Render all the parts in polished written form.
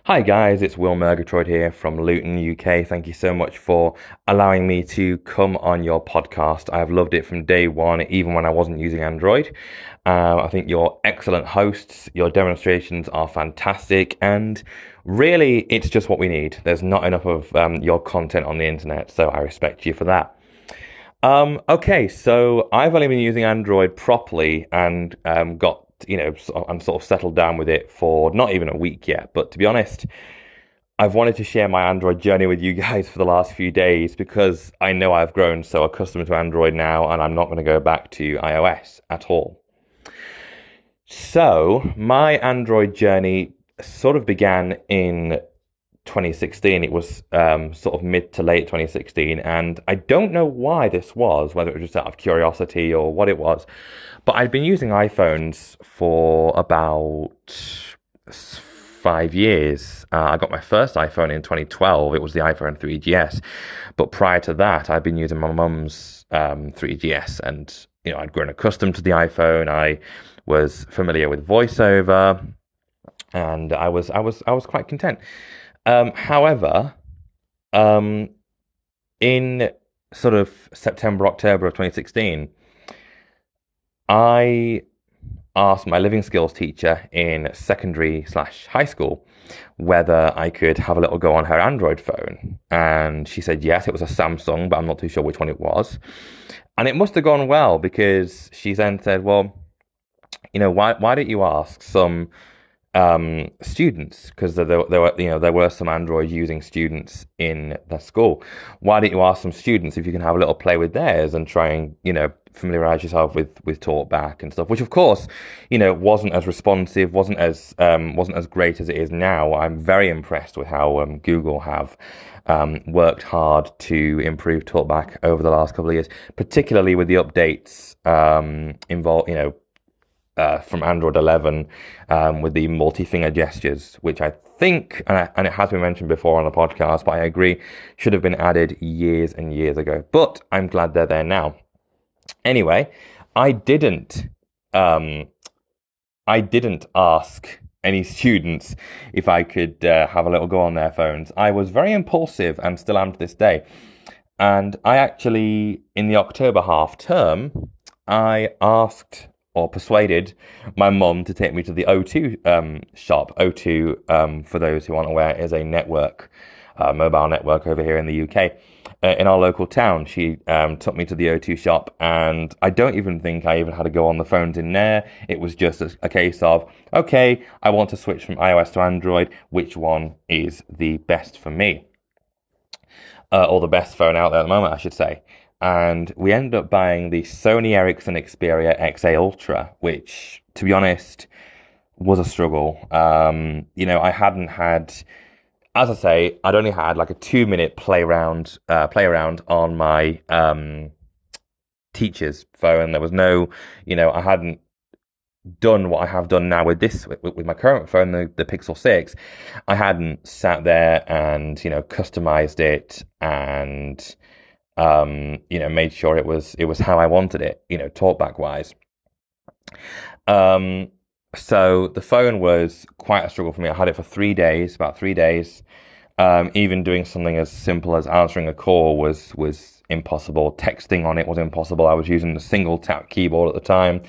Hi guys, it's Murgatroyd here from Luton, UK. Thank you so much for allowing me to come on your podcast. I've loved it from day one, even when I wasn't using Android. I think you're excellent hosts. Your demonstrations are fantastic, and really, it's just what we need. There's not enough of your content on the internet, so I respect you for that. Okay, so I've only been using Android properly and got, I'm sort of settled down with it for not even a week yet. But to be honest, I've wanted to share my Android journey with you guys for the last few days because I know I've grown so accustomed to Android now, and I'm not going to go back to iOS at all. So, my Android journey sort of began in 2016. It was sort of mid to late 2016, and I don't know why this was, whether it was just out of curiosity or what it was, but I'd been using iPhones for about 5 years. I got my first iPhone in 2012. It was the iPhone 3GS, but prior to that, I'd been using my mum's 3GS, and I'd grown accustomed to the iPhone. I was familiar with VoiceOver, and I was quite content. However, um, in sort of September, October of 2016, I asked my living skills teacher in secondary slash high school whether I could have a little go on her Android phone. And she said yes, it was a Samsung, but I'm not too sure which one it was. And it must have gone well because she then said, well, why don't you ask some students, because there were some Android using students in the school. Why don't you ask some students if you can have a little play with theirs and try and familiarize yourself with talkback and stuff, which of course wasn't as responsive, wasn't as great as it is now. I'm very impressed with how Google have worked hard to improve talkback over the last couple of years, particularly with the updates involved from Android 11 with the multi-finger gestures, which I think, and it has been mentioned before on the podcast, but I agree, should have been added years and years ago. But I'm glad they're there now. Anyway, I didn't, um, I didn't ask any students if I could have a little go on their phones. I was very impulsive and still am to this day. And I actually, in the October half term, I asked or persuaded my mum to take me to the O2 shop. O2, for those who aren't aware, is a network, mobile network over here in the UK. In our local town, she took me to the O2 shop, and I don't even think I even had to go on the phones in there. It was just a case of, okay, I want to switch from iOS to Android. Which one is the best for me? Or the best phone out there at the moment, I should say. And we ended up buying the Sony Ericsson Xperia XA Ultra, which, to be honest, was a struggle. I hadn't had, as I say, I'd only had like a 2 minute play around on my teacher's phone. There was no, I hadn't done what I have done now with with my current phone, the Pixel 6. I hadn't sat there and customized it and made sure it was how I wanted it, talkback wise. um so the phone was quite a struggle for me. I had it for 3 days, about 3 days. Even doing something as simple as answering a call was impossible. Texting on it was impossible. I was using the single tap keyboard at the time,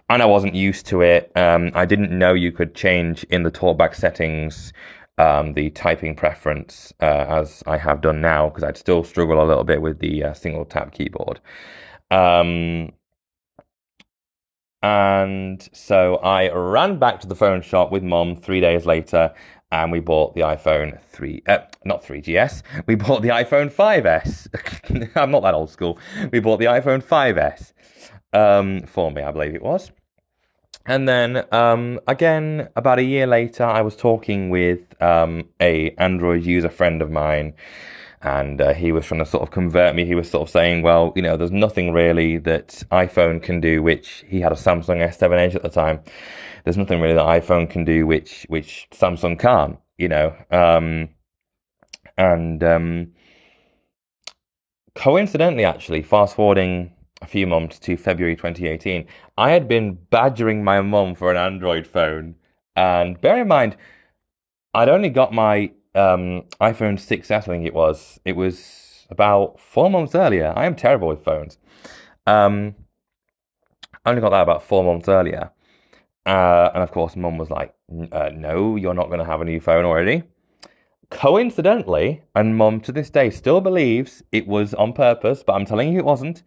and I wasn't used to it. I didn't know you could change in the talkback settings the typing preference as I have done now, because I'd still struggle a little bit with the single tap keyboard. Um, and so I ran back to the phone shop with mom 3 days later, and we bought the iPhone 3, not 3GS, we bought the iPhone 5S. I'm not that old school. We bought the iPhone 5S for me, I believe it was. And then again, about a year later, I was talking with a Android user friend of mine, and he was trying to sort of convert me. He was sort of saying, well, there's nothing really that iPhone can do, which he had a Samsung S7 Edge at the time. There's nothing really that iPhone can do, which Samsung can't, and coincidentally, actually, fast forwarding a few months to February 2018, I had been badgering my mum for an Android phone. And bear in mind, I'd only got my iPhone 6S, I think it was. It was about 4 months earlier. I am terrible with phones. Um, I only got that about 4 months earlier. And of course, mum was like, no, you're not going to have a new phone already. Coincidentally, and mum to this day still believes it was on purpose, but I'm telling you it wasn't.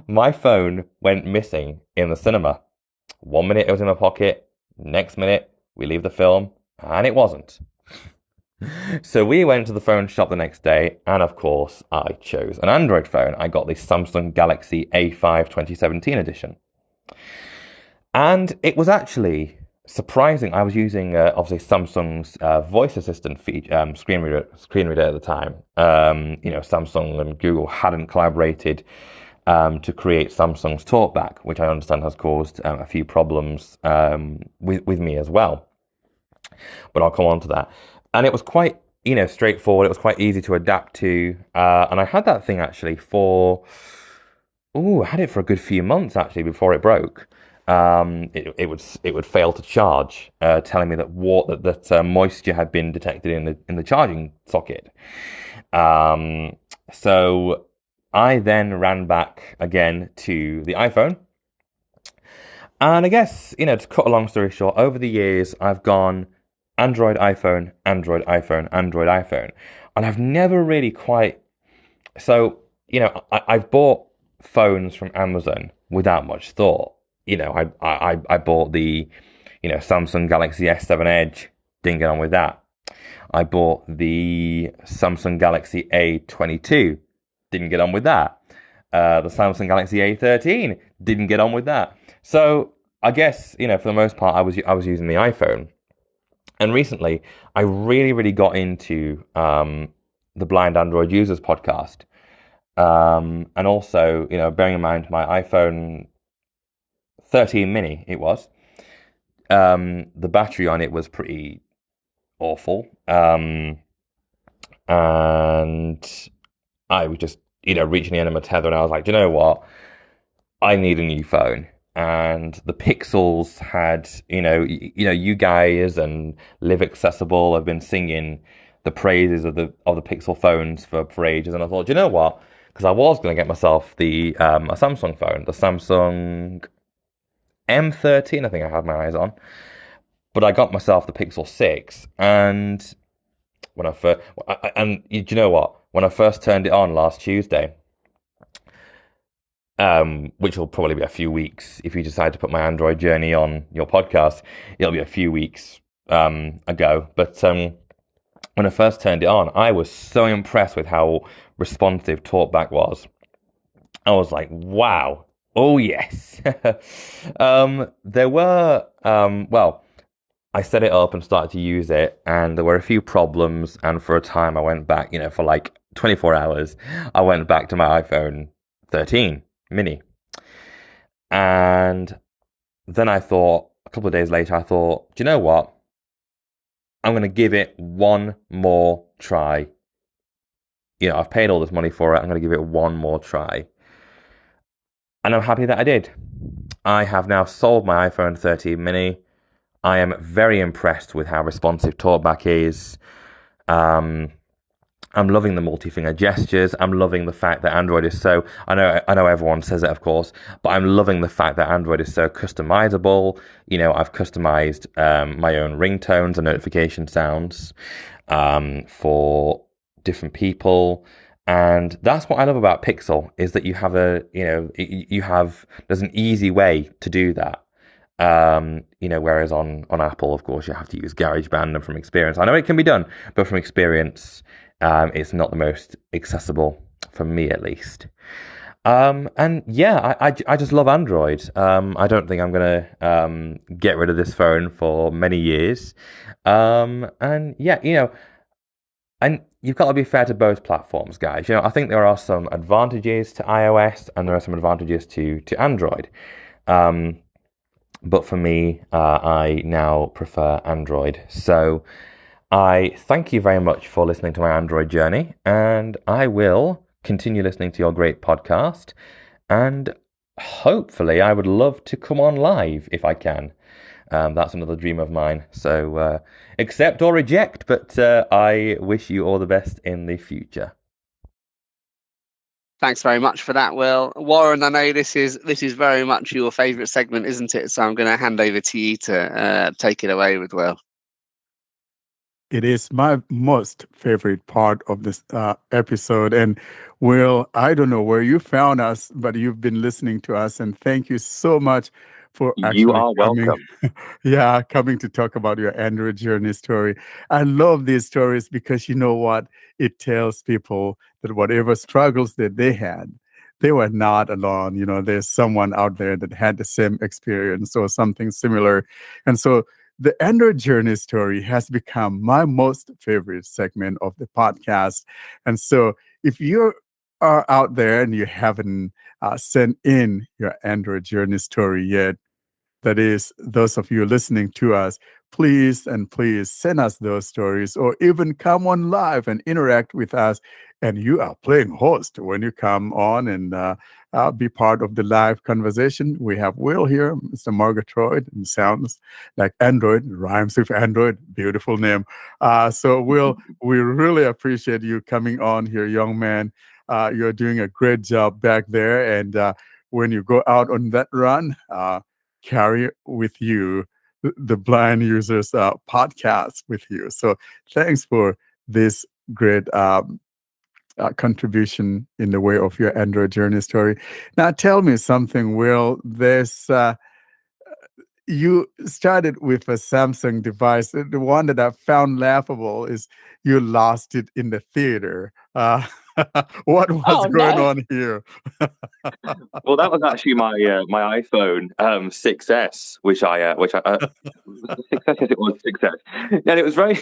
My phone went missing in the cinema. 1 minute it was in my pocket, next minute we leave the film, and it wasn't. So we went to the phone shop the next day, and of course, I chose an Android phone. I got the Samsung Galaxy A5 2017 edition. And it was actually surprising. I was using obviously Samsung's voice assistant screen reader at the time. Samsung and Google hadn't collaborated to create Samsung's TalkBack, which I understand has caused a few problems with me as well. But I'll come on to that. And it was quite straightforward. It was quite easy to adapt to. And I had that thing actually I had it for a good few months actually before it broke. It would fail to charge, telling me that moisture had been detected in the charging socket. So I then ran back again to the iPhone, and I guess to cut a long story short, over the years I've gone Android iPhone, Android iPhone, Android iPhone, and I've never really quite. So I've bought phones from Amazon without much thought. I bought the Samsung Galaxy S7 Edge, didn't get on with that. I bought the Samsung Galaxy A22, didn't get on with that. The Samsung Galaxy A13, didn't get on with that. So I guess for the most part, I was using the iPhone. And recently, I really, really got into the Blind Android Users podcast. And also, bearing in mind my iPhone 13 mini, it was. The battery on it was pretty awful. And I was just, reaching the end of my tether, and I was like, do you know what? I need a new phone. And the Pixels had, you guys and Live Accessible have been singing the praises of the Pixel phones for ages. And I thought, do you know what? Because I was going to get myself a Samsung phone, the Samsung M13, I think I had my eyes on. But I got myself the Pixel 6, and when I first, and you know what? When I first turned it on last Tuesday, which will probably be a few weeks if you decide to put my Android journey on your podcast, it'll be a few weeks ago. But when I first turned it on, I was so impressed with how responsive TalkBack was. I was like, wow. Oh yes. There were I set it up and started to use it, and there were a few problems. And for a time, I went back, for like 24 hours, I went back to my iPhone 13 mini. And then I thought, a couple of days later, I thought, do you know what? I'm going to give it one more try. I've paid all this money for it. I'm going to give it one more try. And I'm happy that I did. I have now sold my iPhone 13 mini. I am very impressed with how responsive TalkBack is. I'm loving the multi-finger gestures. I'm loving the fact that Android is so. I know everyone says it, of course, but I'm loving the fact that Android is so customizable. I've customized my own ringtones and notification sounds for different people. And that's what I love about Pixel, is that you have there's an easy way to do that. Whereas on Apple, of course, you have to use GarageBand, and from experience, I know it can be done, but from experience, it's not the most accessible for me, at least. And yeah, I just love Android. I don't think I'm gonna get rid of this phone for many years. And yeah, and you've got to be fair to both platforms, guys. I think there are some advantages to iOS and there are some advantages to Android. But for me, I now prefer Android. So I thank you very much for listening to my Android journey, and I will continue listening to your great podcast. And hopefully, I would love to come on live if I can. That's another dream of mine. So accept or reject, but I wish you all the best in the future. Thanks very much for that, Will. Warren, I know this is very much your favourite segment, isn't it? So I'm going to hand over to you to take it away with Will. It is my most favorite part of this episode. And Will, I don't know where you found us, but you've been listening to us. And thank you so much for You actually are coming. welcome. Coming to talk about your Android journey story. I love these stories because you know what? It tells people that whatever struggles that they had, they were not alone. You know, there's someone out there that had the same experience or something similar. And so the Android journey story has become my most favorite segment of the podcast. And so if you are out there and you haven't sent in your Android journey story yet, that is, those of you listening to us, please and please send us those stories or even come on live and interact with us. And you are playing host when you come on and be part of the live conversation. We have Will here, Mr. Murgatroyd, and sounds like Android, rhymes with Android, beautiful name. So, Will, we really appreciate you coming on here, young man. You're doing a great job back there. And when you go out on that run, carry with you the blind users podcast with you. So thanks for this great contribution in the way of your Android journey story. Now tell me something, Will. There's you started with a Samsung device. The one that I found laughable is you lost it in the theater. What was going on here? Well, that was actually my iPhone 6S, which I 6S, yes, it was 6S, and it was very,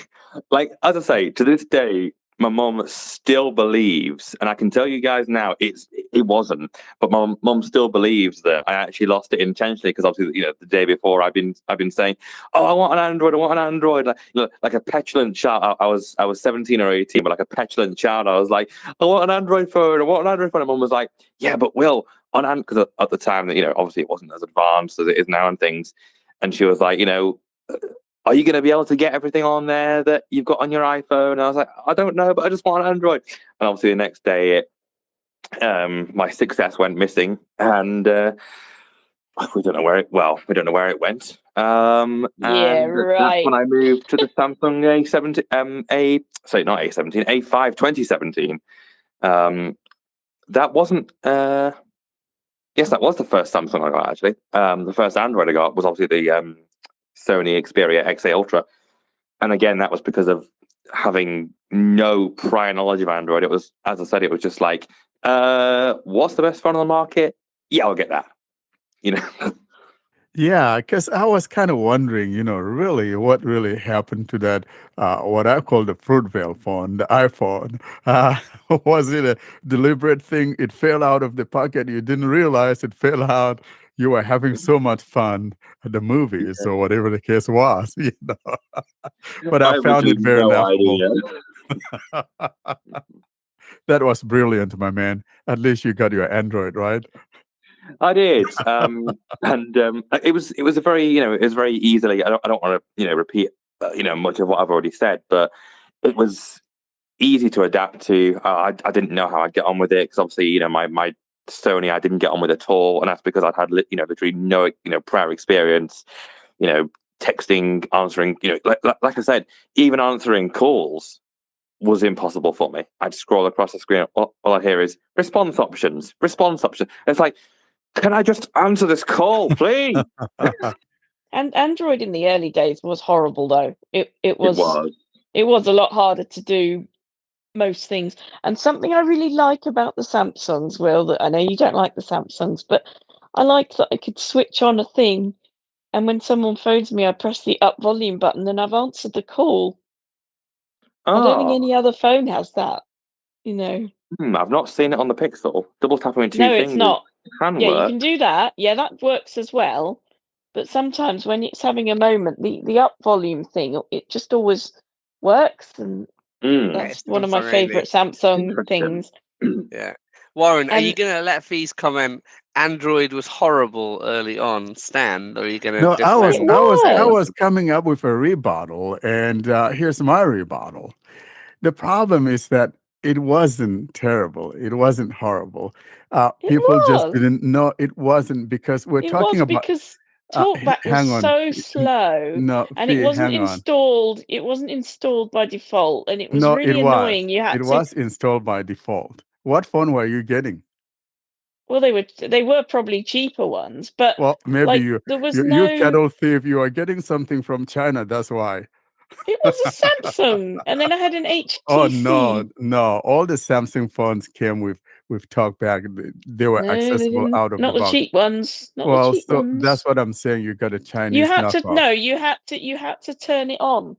like, as I say, to this day, my mum still believes, and I can tell you guys now, it wasn't, but my mum still believes that I actually lost it intentionally because obviously, the day before I've been saying, oh, I want an Android, like a petulant child. I was 17 or 18, but like a petulant child, I was like, I want an Android phone. And mum was like, yeah, but Will, on because at the time, obviously it wasn't as advanced as it is now and things, and she was like, are you going to be able to get everything on there that you've got on your iPhone? And I was like, I don't know, but I just want an Android. And obviously the next day, my 6S went missing, and we don't know where it went. And that's when I moved to the Samsung A5 2017. That wasn't. Yes, that was the first Samsung I got, actually. The first Android I got was obviously the Sony Xperia XA Ultra. And again, that was because of having no prior knowledge of Android. It was, as I said, it was just like, what's the best phone on the market? Yeah, I'll get that. Yeah, because I was kind of wondering, really what really happened to that, what I call the Fruitvale phone, the iPhone. Was it a deliberate thing? It fell out of the pocket. You didn't realize it fell out. You were having so much fun at the movies or whatever the case was, But I found it very laughable. That was brilliant, my man. At least you got your Android, right? I did, and it was a very it was very easily. I don't want to repeat much of what I've already said, but it was easy to adapt to. I didn't know how I'd get on with it because obviously my Sony I didn't get on with at all, and that's because I'd had literally no prior experience, texting, answering, like I said, even answering calls was impossible for me. I'd scroll across the screen. All I hear is response options. It's like, can I just answer this call, please? And Android in the early days was horrible, though. It was a lot harder to do most things. And something I really like about the Samsungs, Will, that I know you don't like the Samsungs, but I like that I could switch on a thing, and when someone phones me, I press the up volume button, and I've answered the call. I don't think any other phone has that. I've not seen it on the Pixel. Double tapping with two fingers. No, it's not. Can yeah, work. You can do that. Yeah, that works as well. But sometimes when it's having a moment, the up volume thing, it just always works, and that's one of my favourite Samsung things. Yeah. Warren, are you And going to let Fee's comment Android was horrible early on stand, or are you going to No, I was, it I was, I was. was coming up with a rebuttal, and here's my rebuttal. The problem is that it wasn't terrible. It wasn't horrible. It People just was. didn't know it wasn't because we're It talking was about. because talkback was Hang on, so slow, no, and it Fee, wasn't hang on. installed. It wasn't installed by default, and it was No, it really was. annoying. You It had to. was installed by default. What phone were you getting? Well, they were probably cheaper ones, but Well, maybe like you, there was you, you no. cattle thief. You are getting something from China. That's why. It was a Samsung, and then I had an Oh no, HTC. no! All the Samsung phones came with TalkBack. They were No, they accessible didn't. out of the Not the box. cheap ones. Not the Well, cheap so that's ones. what I'm saying. You got a You Chinese had to knockoff. no. You had to turn it on.